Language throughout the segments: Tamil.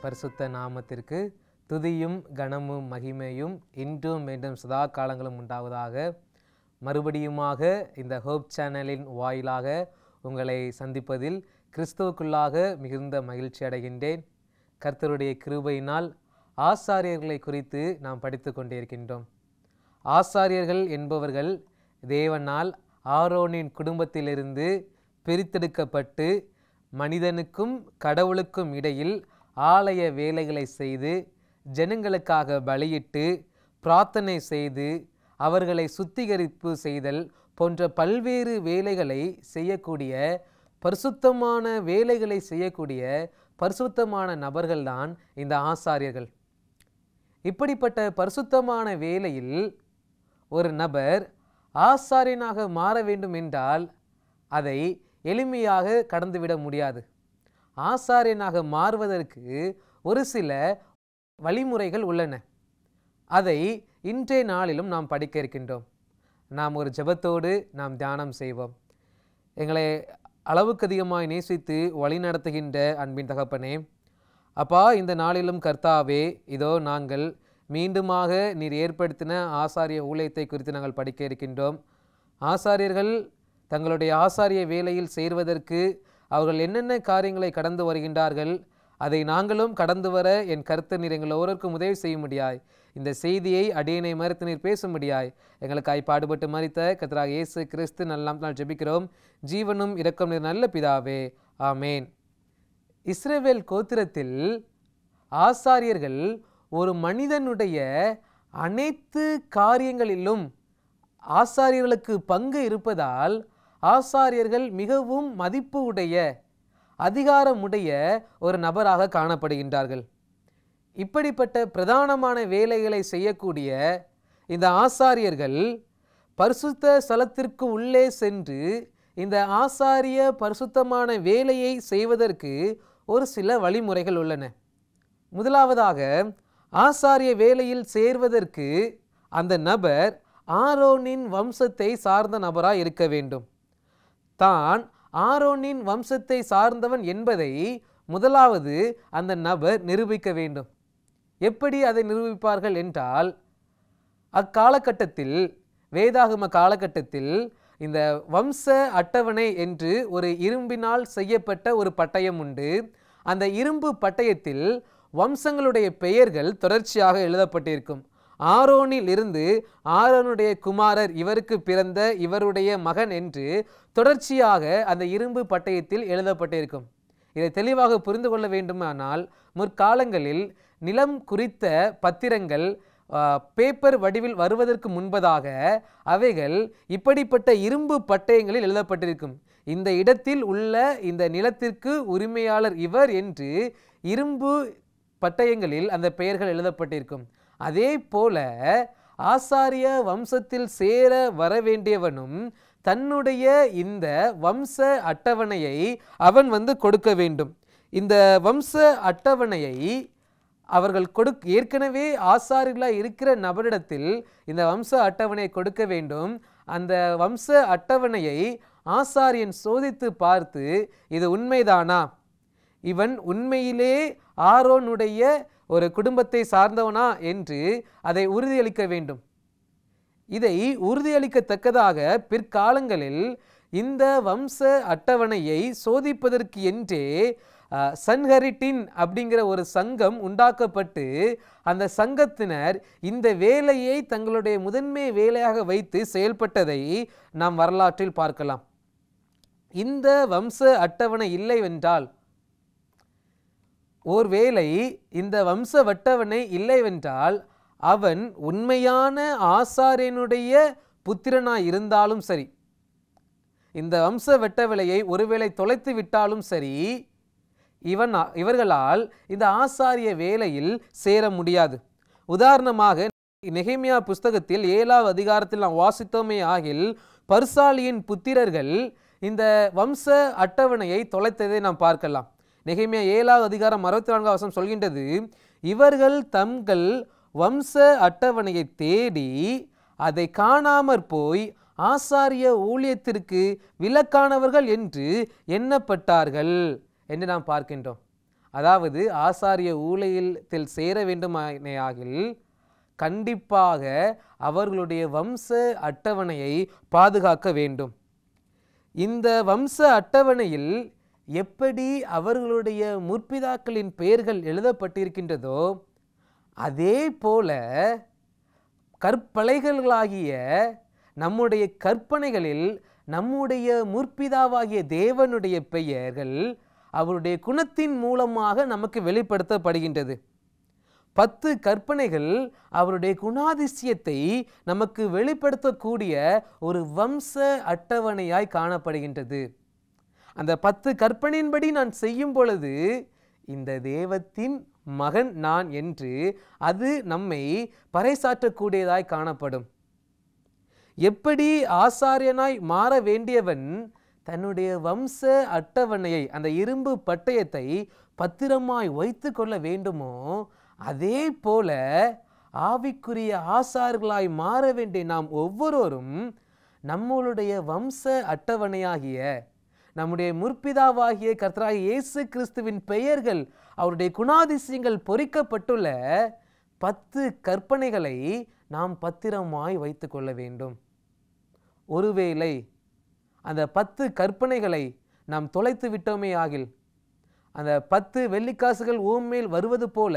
பரிசுத்த நாமத்திற்கு துதியும் கனமும் மகிமையும் இன்றும் மீண்டும் சதா காலங்களும் உண்டாவதாக. மறுபடியுமாக இந்த ஹோப் சேனலின் வாயிலாக உங்களை சந்திப்பதில் கிறிஸ்துவுக்குள்ளாக மிகுந்த மகிழ்ச்சி அடைகின்றேன். கர்த்தருடைய கிருபையினால் ஆசாரியர்களை குறித்து நாம் படித்து கொண்டிருக்கின்றோம். ஆசாரியர்கள் என்பவர்கள் தேவனால் ஆரோனின் குடும்பத்திலிருந்து பிரித்தெடுக்கப்பட்டு மனிதனுக்கும் கடவுளுக்கும் இடையில் ஆலய வேலைகளை செய்து ஜனங்களுக்காக பலியிட்டு பிரார்த்தனை செய்து அவர்களை சுத்திகரிப்பு செய்தல் போன்ற பல்வேறு வேலைகளை செய்யக்கூடிய பரிசுத்தமான வேலைகளை செய்யக்கூடிய பரிசுத்தமான நபர்கள்தான் இந்த ஆசாரியர்கள். இப்படிப்பட்ட பரிசுத்தமான வேலையில் ஒரு நபர் ஆசாரியனாக மாற வேண்டும் என்றால் அதை எளிமையாக கடந்துவிட முடியாது. ஆசாரியனாக மாறுவதற்கு ஒரு சில வழிமுறைகள் உள்ளன. அதை இன்றைய நாளிலும் நாம் படிக்க இருக்கின்றோம். நாம் ஒரு ஜெபத்தோடு நாம் தியானம் செய்வோம். எங்களை அளவுக்கு அதிகமாய் நேசித்து வழி நடத்துகின்ற அன்பின் தகப்பனே, அப்பா, இந்த நாளிலும் கர்த்தாவே, இதோ நாங்கள் மீண்டுமாக நீர் ஏற்படுத்தின ஆசாரிய ஊழியத்தை குறித்து நாங்கள் படிக்க இருக்கின்றோம். ஆசாரியர்கள் தங்களுடைய ஆசாரிய வேலையில் சேர்வதற்கு அவர்கள் என்னென்ன காரியங்களை கடந்து வருகின்றார்கள், அதை நாங்களும் கடந்து வர என் கருத்து நீர் எங்கள் ஒவ்வொருவருக்கும் உதவி செய்ய முடியாய். இந்த செய்தியை அடியனை மறுத்து நீர் பேச முடியாய். எங்களுக்காய் பாடுபட்டு மரித்த கர்த்தராகிய இயேசு கிறிஸ்து நல்ல நாள் ஜெபிக்கிறோம். ஜீவனும் இரக்கம் நீர் நல்ல பிதாவே, ஆமேன். இஸ்ரவேல் கோத்திரத்தில் ஆசாரியர்கள் ஒரு மனிதனுடைய அனைத்து காரியங்களிலும் ஆசாரியர்களுக்கு பங்கு இருப்பதால் ஆசாரியர்கள் மிகவும் மதிப்பு உடைய அதிகாரமுடைய ஒரு நபராக காணப்படுகின்றார்கள். இப்படிப்பட்ட பிரதானமான வேலைகளை செய்யக்கூடிய இந்த ஆசாரியர்கள் பரிசுத்த ஸ்தலத்திற்கு உள்ளே சென்று இந்த ஆசாரிய பரிசுத்தமான வேலையை செய்வதற்கு ஒரு சில வழிமுறைகள் உள்ளன. முதலாவதாக, ஆசாரிய வேலையில் சேர்வதற்கு அந்த நபர் ஆரோனின் வம்சத்தை சார்ந்த நபராக இருக்க வேண்டும். தான் ஆரோனின் வம்சத்தை சார்ந்தவன் என்பதை முதலாவது அந்த நபர் நிரூபிக்க வேண்டும். எப்படி அதை நிரூபிப்பார்கள் என்றால், அக்காலகட்டத்தில் வேதாகம காலகட்டத்தில் இந்த வம்ச அட்டவணை என்று ஒரு இரும்பினால் செய்யப்பட்ட ஒரு பட்டயம் உண்டு. அந்த இரும்பு பட்டயத்தில் வம்சங்களுடைய பெயர்கள் தொடர்ச்சியாக எழுதப்பட்டிருக்கும். ஆரோனில் இருந்து ஆரோனுடைய குமாரர், இவருக்கு பிறந்த இவருடைய மகன் என்று தொடர்ச்சியாக அந்த இரும்பு பட்டயத்தில் எழுதப்பட்டிருக்கும். இதை தெளிவாக புரிந்து கொள்ள வேண்டுமானால், முற்காலங்களில் நிலம் குறித்த பத்திரங்கள் பேப்பர் வடிவில் வருவதற்கு முன்பதாக அவைகள் இப்படிப்பட்ட இரும்பு பட்டயங்களில் எழுதப்பட்டிருக்கும். இந்த இடத்தில் உள்ள இந்த நிலத்திற்கு உரிமையாளர் இவர் என்று இரும்பு பட்டயங்களில் அந்த பெயர்கள் எழுதப்பட்டிருக்கும். அதே போல ஆசாரிய வம்சத்தில் சேர வர வேண்டியவனும் தன்னுடைய இந்த வம்ச அட்டவணையை அவன் கொடுக்க வேண்டும். இந்த வம்ச அட்டவணையை அவர்கள் ஏற்கனவே ஆசாரியர்களாக இருக்கிற நபரிடத்தில் இந்த வம்ச அட்டவணையை கொடுக்க வேண்டும். அந்த வம்ச அட்டவணையை ஆசாரியன் சோதித்து பார்த்து, இது உண்மைதானா, இவன் உண்மையிலே ஆரோனுடைய ஒரு குடும்பத்தை சார்ந்தவனா என்று அதை உறுதியளிக்க வேண்டும். இதை உறுதியளிக்கத்தக்கதாக பிற்காலங்களில் இந்த வம்ச அட்டவணையை சோதிப்பதற்கு என்றே சன்ஹரிட்டின் அப்படிங்கிற ஒரு சங்கம் உண்டாக்கப்பட்டு அந்த சங்கத்தினர் இந்த வேலையை தங்களுடைய முதன்மை வேலையாக வைத்து செயல்பட்டதை நாம் வரலாற்றில் பார்க்கலாம். இந்த வம்ச அட்டவணை இல்லை என்றால், ஒருவேளை இந்த வம்ச அட்டவணை இல்லைவென்றால் அவன் உண்மையான ஆசாரியனுடைய புத்திரனாய் இருந்தாலும் சரி, இந்த வம்ச அட்டவணையை ஒருவேளை தொலைத்து விட்டாலும் சரி, இவர்களால் இந்த ஆசாரிய வேலையில் சேர முடியாது. உதாரணமாக, நெகேமியா புஸ்தகத்தில் 7வது அதிகாரத்தில் நாம் வாசித்தோமே ஆகில், பர்சாலியின் புத்திரர்கள் இந்த வம்ச அட்டவணையை தொலைத்ததை நாம் பார்க்கலாம். நெகேமியா 7வது அதிகாரம் 64வது வசனம் சொல்கின்றது, இவர்கள் தங்கள் வம்ச அட்டவணையை தேடி அதை காணாமற் போய் ஆசாரிய ஊழியத்திற்கு விலக்கானவர்கள் என்று எண்ணப்பட்டார்கள் என்று நாம் பார்க்கின்றோம். அதாவது ஆசாரிய ஊழியத்தில் சேர வேண்டுமானால் கண்டிப்பாக அவர்களுடைய வம்ச அட்டவணையை பாதுகாக்க வேண்டும். இந்த வம்ச அட்டவணையில் எப்படி அவர்களுடைய முற்பிதாக்களின் பெயர்கள் எழுதப்பட்டிருக்கின்றதோ அதே போல கற்பலைகளாகிய நம்முடைய கற்பனைகளில் நம்முடைய முற்பிதாவாகிய தேவனுடைய பெயர்கள் அவருடைய குணத்தின் மூலமாக நமக்கு வெளிப்படுத்தப்படுகின்றது. 10 கற்பனைகள் அவருடைய குணாதிசயத்தை நமக்கு வெளிப்படுத்தக்கூடிய ஒரு வம்ச அட்டவணையாய் காணப்படுகின்றது. அந்த 10 கற்பனையின்படி நான் செய்யும் பொழுது இந்த தேவத்தின் மகன் நான் என்று அது நம்மை பறைசாற்றக்கூடியதாய் காணப்படும். எப்படி ஆசாரியனாய் மாற வேண்டியவன் தன்னுடைய வம்ச அட்டவணையை, அந்த இரும்பு பட்டயத்தை பத்திரமாய் வைத்து கொள்ள வேண்டுமோ அதே போல ஆவிக்குரிய ஆசார்களாய் மாற வேண்டிய நாம் ஒவ்வொருவரும் நம்மளுடைய வம்ச அட்டவணையாகிய நம்முடைய முற்பிதாவாகிய கர்த்தராகிய இயேசு கிறிஸ்துவின் பெயர்கள் அவருடைய குணாதிசயங்கள் பொறிக்கப்பட்டுள்ள 10 கற்பனைகளை நாம் பத்திரமாய் வைத்து கொள்ள வேண்டும். ஒருவேளை அந்த 10 கற்பனைகளை நாம் தொலைத்து விட்டோமே ஆகில் அந்த 10 வெள்ளிக்காசுகள் மேல் வருவது போல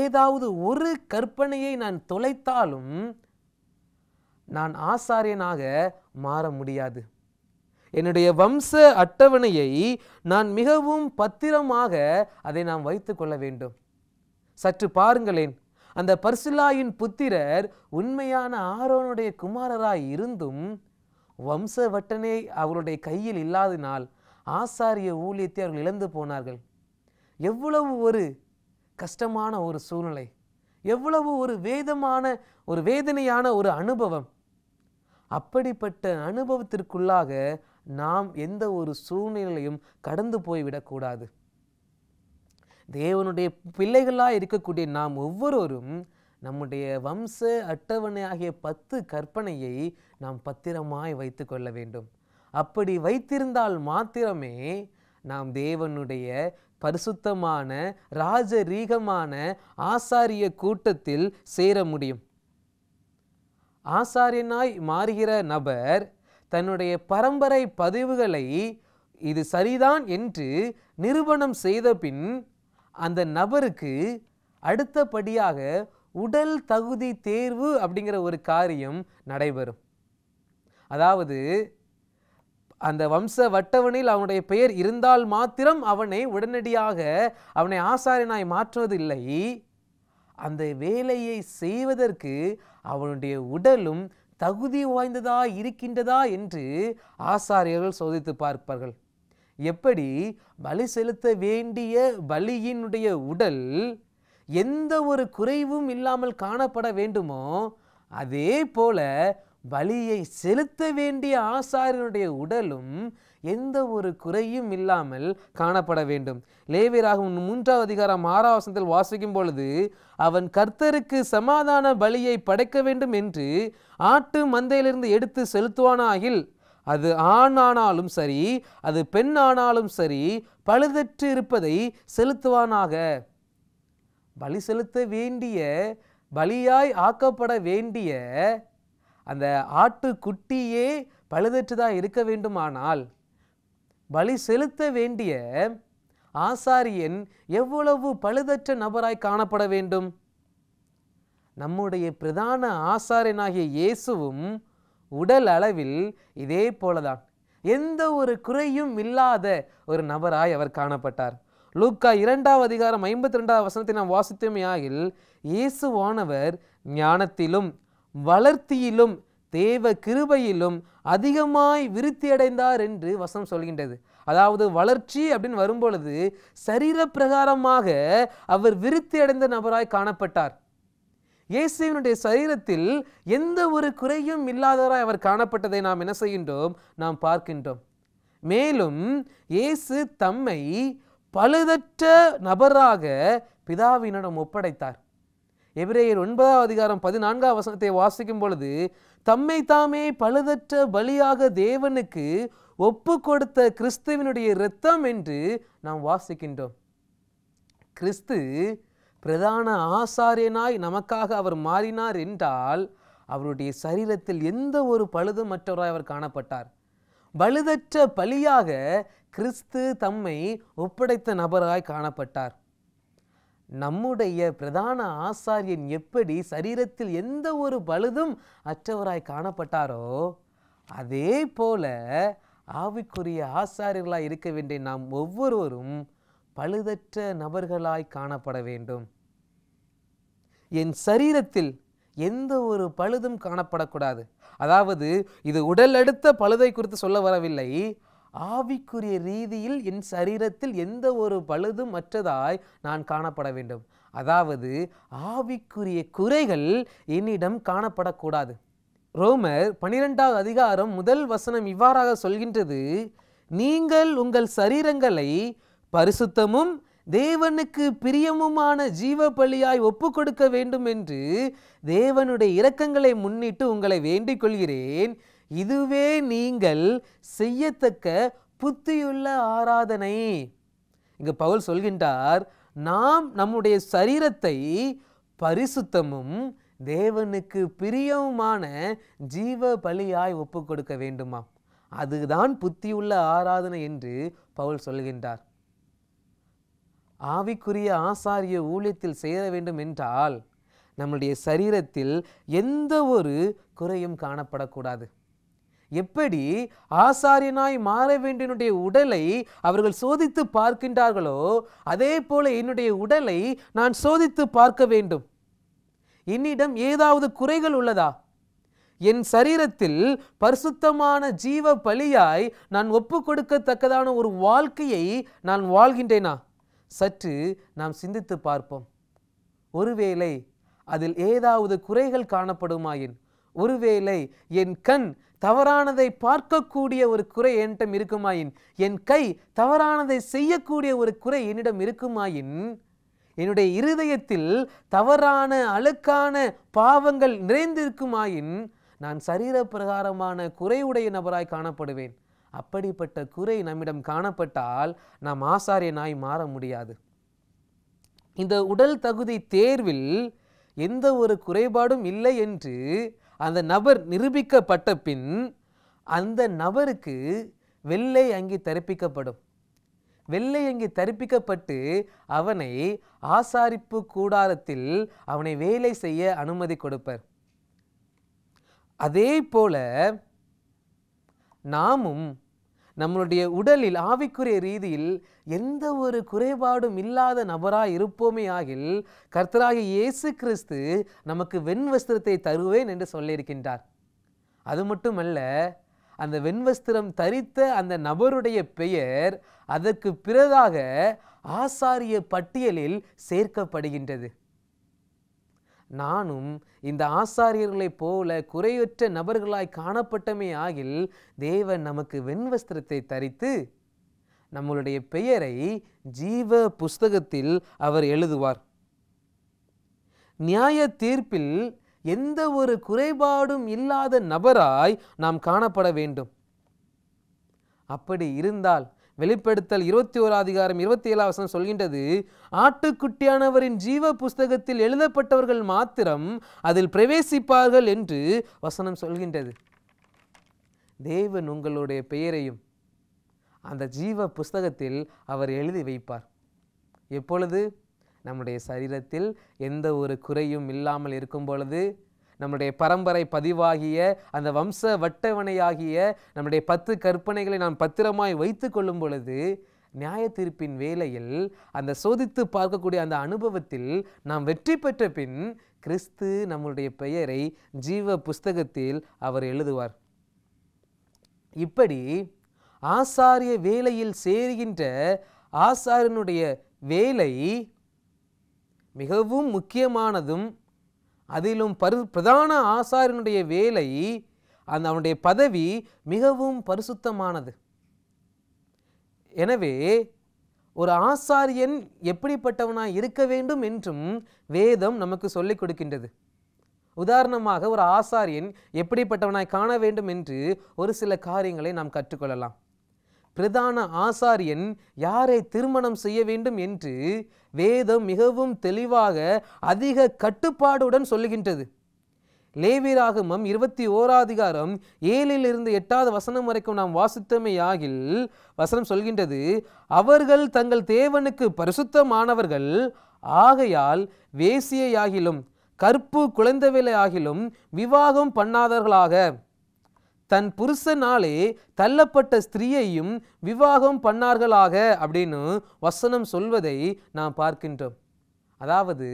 ஏதாவது ஒரு கற்பனையை நான் தொலைத்தாலும் நான் ஆசாரியனாக மாற முடியாது. என்னுடைய வம்ச அட்டவணையை நான் மிகவும் பத்திரமாக அதை நாம் வைத்து கொள்ள வேண்டும். சற்று பாருங்களேன், அந்த பர்சிலாயின் புத்திரர் உண்மையான ஆரோனுடைய குமாரராய் இருந்தும் வம்ச வட்டனை அவருடைய கையில் இல்லாதனால் ஆசாரிய ஊழியத்தை அவர்கள் இழந்து போனார்கள். எவ்வளவு ஒரு கஷ்டமான ஒரு சூழ்நிலை, எவ்வளவு ஒரு வேதனையான ஒரு அனுபவம். அப்படிப்பட்ட அனுபவத்திற்குள்ளாக நாம் எந்த ஒரு சூழ்நிலையும் கடந்து போய்விடக்கூடாது. தேவனுடைய பிள்ளைகளாக இருக்கக்கூடிய நாம் ஒவ்வொருவரும் நம்முடைய வம்ச அட்டவணை ஆகிய 10 கற்பனையை நாம் பத்திரமாய் வைத்து கொள்ள வேண்டும். அப்படி வைத்திருந்தால் மாத்திரமே நாம் தேவனுடைய பரிசுத்தமான ராஜரீகமான ஆசாரிய கூட்டத்தில் சேர முடியும். ஆசாரியனாய் மாறுகிற நபர் தன்னுடைய பரம்பரை பதிவுகளை இது சரிதான் என்று நிரூபணம் செய்த பின் அந்த நபருக்கு அடுத்தபடியாக உடல் தகுதி தேர்வு அப்படிங்கிற ஒரு காரியம் நடைபெறும். அதாவது அந்த வம்ச வட்டவணையில் அவனுடைய பெயர் இருந்தால் மாத்திரம் அவனை உடனடியாக அவனை ஆசாரியனாய் மாற்றுவதில்லை. அந்த வேலையை செய்வதற்கு அவனுடைய உடலும் தகுதி வாய்ந்ததா இருக்கின்றதா என்று ஆசாரியர்கள் சோதித்து பார்ப்பார்கள். எப்படி பலி செலுத்த வேண்டிய பலியினுடைய உடல் எந்த ஒரு குறைவும் இல்லாமல் காணப்பட வேண்டுமோ அதே போல பலியை செலுத்த வேண்டிய ஆசாரியனுடைய உடலும் எந்த ஒரு குறையும் இல்லாமல் காணப்பட வேண்டும். லேவியராகமம் 3ஆம் அதிகாரம் 6ஆம் வசனத்தில் வாசிக்கும் பொழுது அவன் கர்த்தருக்கு சமாதான பலியை படைக்க வேண்டும் என்று ஆட்டு மந்தையிலிருந்து எடுத்து செலுத்துவானாகில் அது ஆண் ஆனாலும் சரி அது பெண் ஆனாலும் சரி பழுதற்று இருப்பதை செலுத்துவானாக. பலி செலுத்த வேண்டிய பலியாய் ஆக்கப்பட வேண்டிய அந்த ஆட்டுக்குட்டியே பழுதற்றுதான் இருக்க வேண்டுமானால் பலி செலுத்த வேண்டிய ஆசாரியன் எவ்வளவு பழுதற்ற நபராய் காணப்பட வேண்டும்? நம்முடைய பிரதான ஆசாரியனாகிய இயேசுவும் உடல் அளவில் இதே போலதான் எந்த ஒரு குறையும் இல்லாத ஒரு நபராய் அவர் காணப்பட்டார். லூக்கா 2ஆம் அதிகாரம் 52ஆம் வசனத்தை நாம் வாசித்தோமே ஆகில் இயேசுவானவர் ஞானத்திலும் வளர்த்தியிலும் தேவ கிருபையிலும் அதிகமாய் விருத்தி அடைந்தார் என்று வசனம் சொல்கின்றது. அதாவது வளர்ச்சி அப்படின்னு வரும்பொழுது சரீர பிரகாரமாக அவர் விருத்தி அடைந்த நபராய் காணப்பட்டார். இயேசுவினுடைய சரீரத்தில் எந்த ஒரு குறையும் இல்லாதவராய் அவர் காணப்பட்டதை நாம் என்ன செய்கின்றோம்? நாம் பார்க்கின்றோம். மேலும் இயேசு தம்மை பழுதற்ற நபராக பிதாவினிடம் ஒப்படைத்தார். எபிரேயர் 9ஆம் அதிகாரம் 14ஆம் வசனத்தை வாசிக்கும் பொழுது தம்மை தாமே பழுதற்ற பலியாக தேவனுக்கு ஒப்பு கொடுத்த கிறிஸ்துவினுடைய இரத்தம் என்று நாம் வாசிக்கின்றோம். கிறிஸ்து பிரதான ஆசாரியனாய் நமக்காக அவர் மாறினார் என்றால் அவருடைய சரீரத்தில் எந்த ஒரு பழுதுமற்றவராய் அவர் காணப்பட்டார். பழுதற்ற பலியாக கிறிஸ்து தம்மை ஒப்படைத்த நபராய் காணப்பட்டார். நம்முடைய பிரதான ஆசாரியன் எப்படி சரீரத்தில் எந்த ஒரு பழுதும் அற்றவராய் காணப்பட்டாரோ அதே போல ஆவிக்குரிய ஆசாரியர்களாய் இருக்க வேண்டிய நாம் ஒவ்வொருவரும் பழுதற்ற நபர்களாய் காணப்பட வேண்டும். என் சரீரத்தில் எந்த ஒரு பழுதும் காணப்படக்கூடாது. அதாவது இது உடல் அடுத்த பழுதை குறித்து சொல்ல வரவில்லை. ஆவிக்குரிய ரீதியில் என் சரீரத்தில் எந்த ஒரு பழுதும் அற்றதாய் நான் காணப்பட வேண்டும். அதாவது ஆவிக்குரிய குறைகள் என்னிடம் காணப்படக்கூடாது. ரோமர் 12வது அதிகாரம் 1 வசனம் இவ்வாறாக சொல்கின்றது, நீங்கள் உங்கள் சரீரங்களை பரிசுத்தமும் தேவனுக்கு பிரியமுமான ஜீவ பலியாய் ஒப்பு கொடுக்க வேண்டும் என்று தேவனுடைய இரக்கங்களை முன்னிட்டு உங்களை வேண்டிக் கொள்கிறேன். இதுவே நீங்கள் செய்யத்தக்க புத்தியுள்ள ஆராதனை. இங்கு பவுல் சொல்கின்றார், நாம் நம்முடைய சரீரத்தை பரிசுத்தமும் தேவனுக்கு பிரியமுமான ஜீவ பலியாய் ஒப்பு கொடுக்க வேண்டுமா? அதுதான் புத்தியுள்ள ஆராதனை என்று பவுல் சொல்கின்றார். ஆவிக்குரிய ஆசாரிய ஊழியத்தில் சேர வேண்டும் என்றால் நம்முடைய சரீரத்தில் எந்த ஒரு குறையும் காணப்படக்கூடாது. எப்படி ஆசாரியனாய் மாற வேண்டியனுடைய உடலை அவர்கள் சோதித்து பார்க்கின்றார்களோ அதே போல என்னுடைய உடலை நான் சோதித்து பார்க்க வேண்டும். என்னிடம் ஏதாவது குறைகள் உள்ளதா? என் சரீரத்தில் பரிசுத்தமான ஜீவ பலியாய் நான் ஒப்பு கொடுக்கத்தக்கதான ஒரு வாழ்க்கையை நான் வாழ்கின்றேனா? சற்று நாம் சிந்தித்து பார்ப்போம். ஒருவேளை அதில் ஏதாவது குறைகள் காணப்படுமாயின், ஒருவேளை என் கண் தவறானதை பார்க்கக்கூடிய ஒரு குறை என்னிடம் இருக்குமாயின், என் கை தவறானதை செய்யக்கூடிய ஒரு குறை என்னிடம் இருக்குமாயின், என்னுடைய இருதயத்தில் தவறான அழுக்கான பாவங்கள் நிறைந்திருக்குமாயின் நான் சரீர பிரகாரமான குறையுடைய நபராய் காணப்படுவேன். அப்படிப்பட்ட குறை நம்மிடம் காணப்பட்டால் நாம் ஆசாரியனாய் மாற முடியாது. இந்த உடல் தகுதி தேர்வில் எந்த ஒரு குறைபாடும் இல்லை என்று அந்த நபர் நிரூபிக்கப்பட்ட பின் அந்த நபருக்கு வெள்ளை அங்கி தரிப்பிக்கப்படும். வெள்ளை அங்கி தரிப்பிக்கப்பட்டு அவனை ஆசாரிப்பு கூடாரத்தில் அவனை வேலை செய்ய அனுமதி கொடுப்பர். அதே போல நாமும் நம்மளுடைய உடலில் ஆவிக்குரிய ரீதியில் எந்த ஒரு குறைபாடும் இல்லாத நபராய் இருப்போமே ஆகில் கர்த்தராகிய இயேசு கிறிஸ்து நமக்கு வெண்வஸ்திரத்தை தருவேன் என்று சொல்லியிருக்கின்றார். அது மட்டுமல்ல, அந்த வெண்வஸ்திரம் தரித்த அந்த நபருடைய பெயர் அதற்கு பிறதாக ஆசாரிய பட்டியலில் சேர்க்கப்படுகின்றது. நானும் இந்த ஆசாரியர்களைப் போல குறையற்ற நபர்களாய் காணப்பட்டமே ஆகில் தேவன் நமக்கு வெண்வஸ்திரத்தை தரித்து நம்மளுடைய பெயரை ஜீவ புஸ்தகத்தில் அவர் எழுதுவார். நியாய தீர்ப்பில் எந்த ஒரு குறைபாடும் இல்லாத நபராய் நாம் காணப்பட வேண்டும். அப்படி இருந்தால் வெளிப்படுத்தல் 21 அதிகாரம் 27 வசனம் சொல்கின்றது, ஆட்டுக்குட்டியானவரின் ஜீவ புஸ்தகத்தில் எழுதப்பட்டவர்கள் மாத்திரம் அதில் பிரவேசிப்பார்கள் என்று வசனம் சொல்கின்றது. தேவன் உங்களுடைய பெயரையும் அந்த ஜீவ புஸ்தகத்தில் அவர் எழுதி வைப்பார். எப்பொழுது? நம்முடைய சரீரத்தில் எந்த ஒரு குறையும் இல்லாமல் இருக்கும் பொழுது, நம்முடைய பரம்பரை பதிவாகிய அந்த வம்ச வட்டவணையாகிய நம்முடைய 10 கற்பனைகளை நாம் பத்திரமாய் வைத்து கொள்ளும் பொழுது, நியாய தீர்ப்பின் வேளையில் அந்த சோதித்து பார்க்கக்கூடிய அந்த அனுபவத்தில் நாம் வெற்றி பெற்ற பின் கிறிஸ்து நம்முடைய பெயரை ஜீவ புஸ்தகத்தில் அவர் எழுதுவார். இப்படி ஆசாரிய வேலையில் சேருகின்ற ஆசாரியனுடைய வேலை மிகவும் முக்கியமானதும், அதிலும் பிரதான ஆசாரியனுடைய வேலை அவனுடைய பதவி மிகவும் பரிசுத்தமானது. எனவே ஒரு ஆசாரியன் எப்படிப்பட்டவனாய் இருக்க வேண்டும் என்றும் வேதம் நமக்கு சொல்லிக் கொடுக்கின்றது. உதாரணமாக ஒரு ஆசாரியன் எப்படிப்பட்டவனாய் காண வேண்டும் என்று ஒரு சில காரியங்களை நாம் கற்றுக்கொள்ளலாம். பிரதான ஆசாரியன் யாரை திருமணம் செய்ய வேண்டும் என்று வேதம் மிகவும் தெளிவாக அதிக கட்டுப்பாடுடன் சொல்லுகின்றது. லேவியராகமம் 21 7 8 வரைக்கும் நாம் வாசித்தமையாகில் வசனம் சொல்கின்றது, அவர்கள் தங்கள் தேவனுக்கு பரிசுத்தமானவர்கள் ஆகையால் வேசியையாகிலும் கற்பு குழந்தைகளையாகிலும் விவாகம் பண்ணாதவர்களாக, தன் புருஷனாலே தள்ளப்பட்ட ஸ்திரீயையும் விவாகம் பண்ணார்களாக அப்படின்னு வசனம் சொல்வதை நாம் பார்க்கின்றோம். அதாவது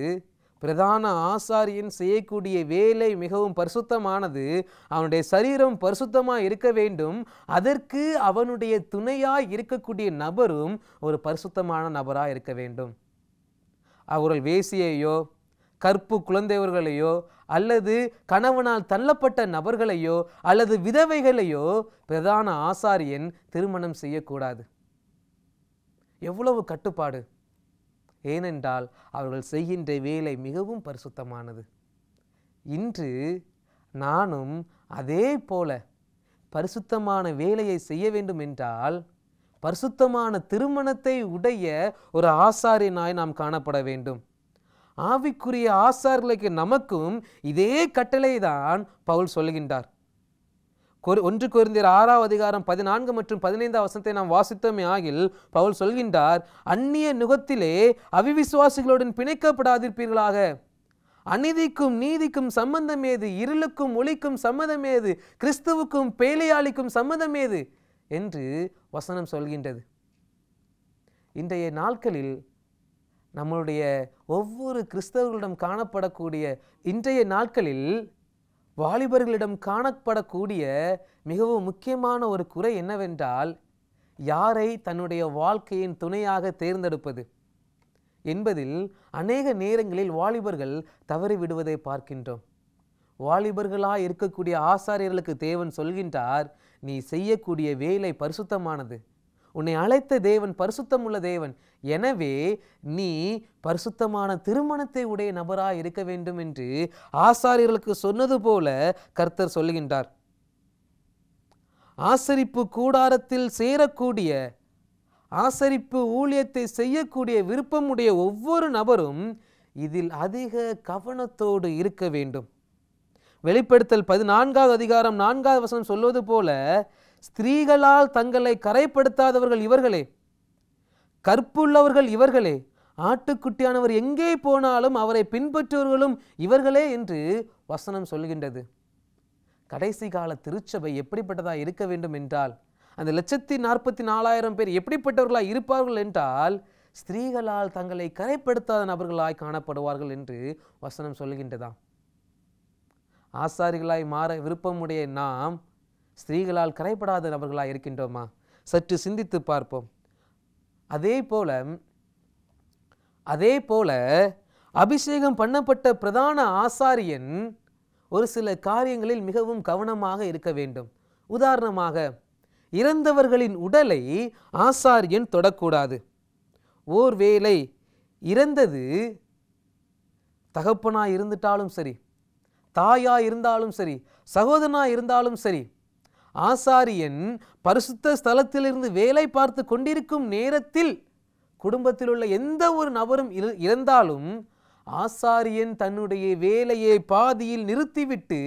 பிரதான ஆசாரியன் செய்யக்கூடிய வேலை மிகவும் பரிசுத்தமானது. அவனுடைய சரீரம் பரிசுத்தமாக இருக்க வேண்டும். அதற்கு அவனுடைய துணையாய் இருக்கக்கூடிய நபரும் ஒரு பரிசுத்தமான நபராக இருக்க வேண்டும். அவர்கள் வேசியையோ கற்பு குழந்தைவர்களையோ அல்லது கணவனால் தள்ளப்பட்ட நபர்களையோ அல்லது விதவைகளையோ பிரதான ஆசாரியன் திருமணம் செய்யக்கூடாது. எவ்வளவு கட்டுப்பாடு! ஏனென்றால் அவர்கள் செய்கின்ற வேலை மிகவும் பரிசுத்தமானது. இன்று நானும் அதே போல பரிசுத்தமான வேலையை செய்ய வேண்டும் என்றால் பரிசுத்தமான திருமணத்தை உடைய ஒரு ஆசாரியனாய் நாம் காணப்பட வேண்டும். ஆவிக்குரிய ஆசாரியர்களுக்கு நமக்கும் இதே கட்டளை தான் பவுல் சொல்கின்றார். 1 கொரிந்தியர் 6 மற்றும் 15 நாம் வாசித்தோமே ஆகில் பவுல் சொல்கின்றார், அந்நிய நுகத்திலே அவிவிசுவாசிகளுடன் பிணைக்கப்படாதிருப்பீர்களாக. அநீதிக்கும் நீதிக்கும் சம்பந்தம் ஏது? இருளுக்கும் ஒளிக்கும் சம்மதம் ஏது? கிறிஸ்துவுக்கும் பேலையாளிக்கும் சம்மதம் ஏது என்று வசனம் சொல்கின்றது. இன்றைய நாட்களில் நம்மளுடைய ஒவ்வொரு கிறிஸ்தவர்களிடம் காணப்படக்கூடிய இன்றைய நாட்களில் வாலிபர்களிடம் காணப்படக்கூடிய மிகவும் முக்கியமான ஒரு குறை என்னவென்றால், யாரை தன்னுடைய வாழ்க்கையின் துணையாக தேர்ந்தெடுப்பது என்பதில் அநேக நேரங்களில் வாலிபர்கள் தவறிவிடுவதை பார்க்கின்றோம். வாலிபர்களாக இருக்கக்கூடிய ஆசாரியர்களுக்கு தேவன் சொல்கின்றார், நீ செய்யக்கூடிய வேலை பரிசுத்தமானது. உன்னை அழைத்த தேவன் பரிசுத்தமுள்ள தேவன். எனவே நீ பரிசுத்தமான திருமணத்தை உடைய நபராக இருக்க வேண்டும் என்று ஆசாரியர்களுக்கு சொன்னது போல கர்த்தர் சொல்லுகின்றார். ஆசரிப்பு கூடாரத்தில் சேரக்கூடிய, ஆசரிப்பு ஊழியத்தை செய்யக்கூடிய விருப்பமுடைய ஒவ்வொரு நபரும் இதில் அதிக கவனத்தோடு இருக்க வேண்டும். வெளிப்படுத்தல் 14 4 சொல்வது போல, ஸ்திரீகளால் தங்களை கரைப்படுத்தாதவர்கள் இவர்களே, கற்புள்ளவர்கள் இவர்களே, ஆட்டுக்குட்டியானவர் எங்கே போனாலும் அவரை பின்பற்றுவர்களும் இவர்களே என்று வசனம் சொல்கின்றது. கடைசி கால திருச்சபை எப்படிப்பட்டதாக இருக்க வேண்டும் என்றால், அந்த 144,000 பேர் எப்படிப்பட்டவர்களாக இருப்பார்கள் என்றால், ஸ்திரீகளால் தங்களை கரைப்படுத்தாத நபர்களாய் காணப்படுவார்கள் என்று வசனம் சொல்கின்றதாம். ஆசாரிகளாய் மாற விருப்பமுடைய நாம் ஸ்திரீகளால் கரைப்படாத நபர்களாக இருக்கின்றோமா? சற்று சிந்தித்து பார்ப்போம். அதே போல அபிஷேகம் பண்ணப்பட்ட பிரதான ஆசாரியன் ஒரு சில காரியங்களில் மிகவும் கவனமாக இருக்க வேண்டும். உதாரணமாக, இறந்தவர்களின் உடலை ஆசாரியன் தொடக்கூடாது. ஒருவேளை இறந்தது தகப்பனாய் இருந்துட்டாலும் சரி, தாயா இருந்தாலும் சரி, சகோதரனா இருந்தாலும் சரி, ஆசாரியன் பரிசுத்த ஸ்தலத்திலிருந்து வேலை பார்த்து கொண்டிருக்கும் நேரத்தில் குடும்பத்தில் உள்ள எந்த ஒரு நபரும் இறந்தாலும் ஆசாரியன் தன்னுடைய வேலையை பாதியில் நிறுத்திவிட்டு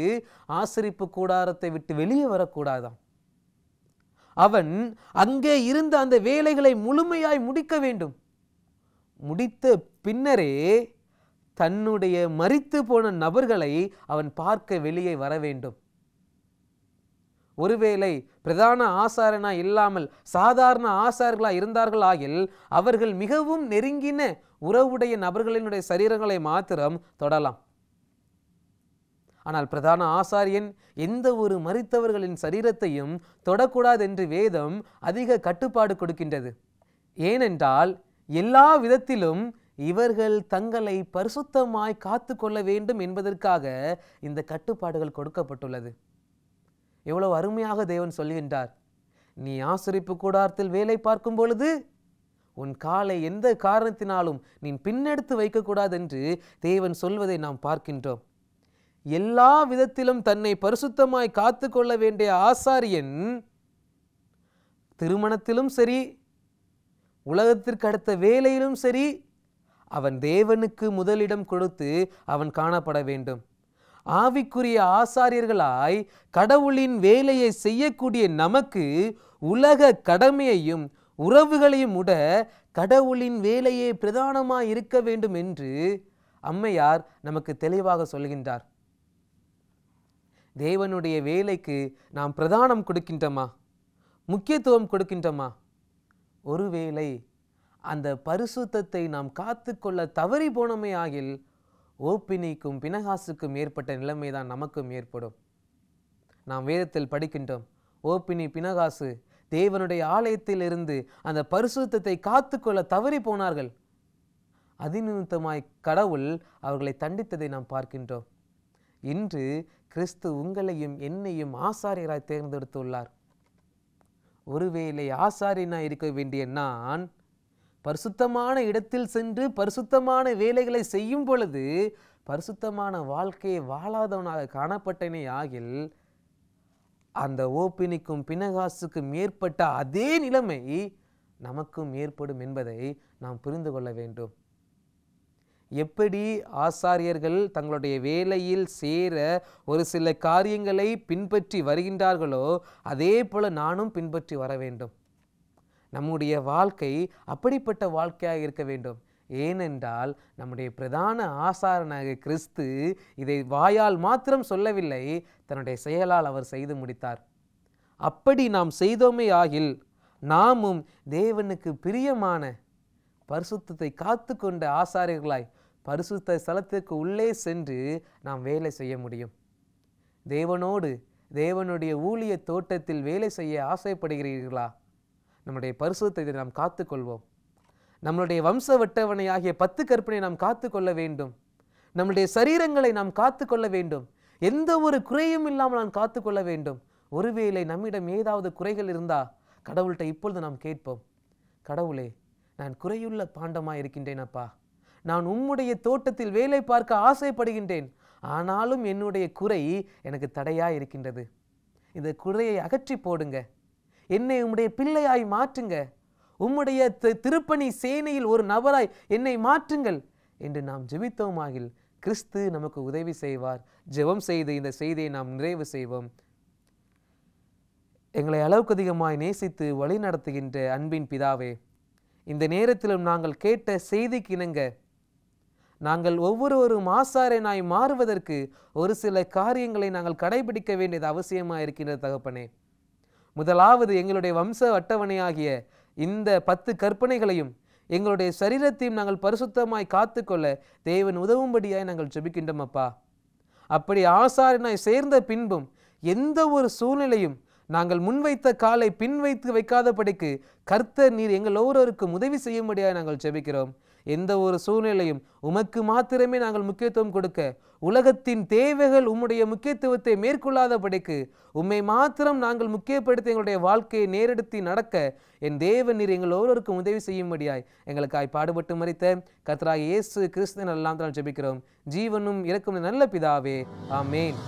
ஆசரிப்பு கூடாரத்தை விட்டு வெளியே வரக்கூடாதாம். அவன் அங்கே இருந்த அந்த வேலைகளை முழுமையாய் முடிக்க வேண்டும். முடித்த பின்னரே தன்னுடைய மரித்து போன நபர்களை அவன் பார்க்க வெளியே வர வேண்டும். ஒருவேளை பிரதான ஆசாரனா இல்லாமல் சாதாரண ஆசார்களா இருந்தார்கள் ஆகில் அவர்கள் மிகவும் நெருங்கின உறவுடைய நபர்களினுடைய சரீரங்களை மாத்திரம் தொடலாம். ஆனால் பிரதான ஆசாரியன் எந்த ஒரு மரித்தவர்களின் சரீரத்தையும் தொடக்கூடாது என்று வேதம் அதிக கட்டுப்பாடு கொடுக்கின்றது. ஏனென்றால் எல்லா விதத்திலும் இவர்கள் தங்களை பரிசுத்தமாய் காத்து கொள்ள வேண்டும் என்பதற்காக இந்த கட்டுப்பாடுகள் கொடுக்கப்பட்டுள்ளது. எவ்வளவு அருமையாக தேவன் சொல்கின்றார், நீ ஆசரிப்பு கூடாரத்தில் வேலை பார்க்கும் பொழுது உன் காலை எந்த காரணத்தினாலும் நீ பின்னெடுத்து வைக்கக்கூடாது என்று தேவன் சொல்வதை நாம் பார்க்கின்றோம். எல்லா விதத்திலும் தன்னை பரிசுத்தமாய் காத்து கொள்ள வேண்டிய ஆசாரியன் திருமணத்திலும் சரி, உலகத்திற்கு அடுத்த வேலையிலும் சரி, அவன் தேவனுக்கு முதலிடம் கொடுத்து அவன் காணப்பட வேண்டும். ஆவிக்குரிய ஆசாரியர்களாய் கடவுளின் வேலையை செய்யக்கூடிய நமக்கு உலக கடமையையும் உறவுகளையும் விட கடவுளின் வேலையே பிரதானமாய் இருக்க வேண்டும் என்று அம்மையார் நமக்கு தெளிவாக சொல்கின்றார். தேவனுடைய வேலைக்கு நாம் பிரதானம் கொடுக்கின்றோமா? முக்கியத்துவம் கொடுக்கின்றோமா? ஒருவேளை அந்த பரிசுத்தத்தை நாம் காத்து கொள்ள தவறி போனமே ஆகில் ஓப்பினிக்கும் பினகாசுக்கும் ஏற்பட்ட நிலைமைதான் நமக்கும் ஏற்படும். நாம் வேதத்தில் படிக்கின்றோம், ஓப்பினி பினகாசு தேவனுடைய ஆலயத்தில் இருந்து அந்த பரிசுத்தத்தை காத்து கொள்ள தவறி போனார்கள். அதிநிமித்தமாய் கடவுள் அவர்களை தண்டித்ததை நாம் பார்க்கின்றோம். இன்று கிறிஸ்து உங்களையும் என்னையும் ஆசாரியராய் தேர்ந்தெடுத்துள்ளார். ஒருவேளை ஆசாரியனாய் இருக்க வேண்டிய நான் பரிசுத்தமான இடத்தில் சென்று பரிசுத்தமான வேலைகளை செய்யும் பொழுது பரிசுத்தமான வாழ்க்கையை வாழாதவனாக காணப்பட்டனே ஆகில் அந்த ஓப்பினிக்கும் பினகாசுக்கும் ஏற்பட்ட அதே நிலைமை நமக்கும் ஏற்படும் என்பதை நாம் புரிந்து கொள்ள வேண்டும். எப்படி ஆசாரியர்கள் தங்களுடைய வேலையில் சேர ஒரு சில காரியங்களை பின்பற்றி வருகின்றார்களோ அதே போல நானும் பின்பற்றி வர வேண்டும். நம்முடைய வாழ்க்கை அப்படிப்பட்ட வாழ்க்கையாக இருக்க வேண்டும். ஏனென்றால் நம்முடைய பிரதான ஆசாரனாக கிறிஸ்து இதை வாயால் மாத்திரம் சொல்லவில்லை, தன்னுடைய செயலால் அவர் செய்து முடித்தார். அப்படி நாம் செய்தோமே ஆகில் நாமும் தேவனுக்கு பிரியமான பரிசுத்தத்தை காத்து கொண்ட ஆசாரியர்களாய் பரிசுத்த ஸ்தலத்திற்கு உள்ளே சென்று நாம் வேலை செய்ய முடியும். தேவனோடு தேவனுடைய ஊழிய தோட்டத்தில் வேலை செய்ய ஆசைப்படுகிறீர்களா? நம்முடைய பரிசுத்தத்தை நாம் காத்துக்கொள்வோம். நம்முடைய வம்ச வட்டவணையாகிய 10 கற்பனை நாம் காத்து கொள்ள வேண்டும். நம்முடைய சரீரங்களை நாம் காத்து கொள்ள வேண்டும். எந்த ஒரு குறையும் இல்லாமல் நாம் காத்து கொள்ள வேண்டும். ஒருவேளை நம்மிடம் ஏதாவது குறைகள் இருந்தா கடவுள்கிட்ட இப்பொழுது நாம் கேட்போம், கடவுளே, நான் குறையுள்ள பாண்டமாய் இருக்கின்றேன் அப்பா, நான் உம்முடைய தோட்டத்தில் வேலை பார்க்க ஆசைப்படுகின்றேன், ஆனாலும் என்னுடைய குறை எனக்கு தடையாய் இருக்கின்றது. இந்த குறையை அகற்றி போடுங்க, என்னை உம்முடைய பிள்ளையாய் மாற்றுங்க, உம்முடைய திருப்பணி சேனையில் ஒரு நபராய் என்னை மாற்றுங்கள் என்று நாம் ஜெபித்தோமாகில் கிறிஸ்து நமக்கு உதவி செய்வார். ஜெபம் செய்து இந்த செய்தியை நாம் நிறைவு செய்வோம். எங்களை அளவுக்கு அதிகமாய் நேசித்து வழி நடத்துகின்ற அன்பின் பிதாவே, இந்த நேரத்திலும் நாங்கள் கேட்ட செய்திக்கு இணங்க நாங்கள் ஒவ்வொருவரும் ஆசாரியனாய் மாறுவதற்கு ஒரு சில காரியங்களை நாங்கள் கடைபிடிக்க வேண்டியது அவசியமாக இருக்கின்றது தகப்பனே. முதலாவது, எங்களுடைய வம்ச அட்டவணையாகிய இந்த 10 கற்பனைகளையும் எங்களுடைய சரீரத்தையும் நாங்கள் பரிசுத்தமாய் காத்துக்கொள்ள தேவன் உதவும்படியாய் நாங்கள் ஜெபிக்கின்றோம் அப்பா. அப்படி ஆசாரியனாய் சேர்ந்த பின்பும் எந்த ஒரு சூழ்நிலையும் நாங்கள் முன்வைத்த காலை பின் வைத்து வைக்காதபடிக்கு கர்த்தர் நீர் எங்கள் ஒவ்வொருவருக்கும் உதவி செய்யும்படியாக நாங்கள் ஜெபிக்கிறோம். எந்த ஒரு சூழ்நிலையும் உமக்கு மாத்திரமே நாங்கள் முக்கியத்துவம் கொடுக்க, உலகத்தின் தேவைகள் உம்முடைய முக்கியத்துவத்தை மேற்கொள்ளாதபடிக்கு உம்மை மாத்திரம் நாங்கள் முக்கியப்படுத்தி எங்களுடைய வாழ்க்கையை நேரெடுத்து நடக்க என் தேவன் நீர் எங்கள் ஒவ்வொருவருக்கும் உதவி செய்யும்படியாய் எங்களுக்காய் பாடுபட்டு மரித்த கர்த்தராகிய இயேசு கிறிஸ்துவின் நாமத்தினால் ஜெபிக்கிறோம். ஜீவனும் இரக்கமும் நல்ல பிதாவே, ஆமேன்.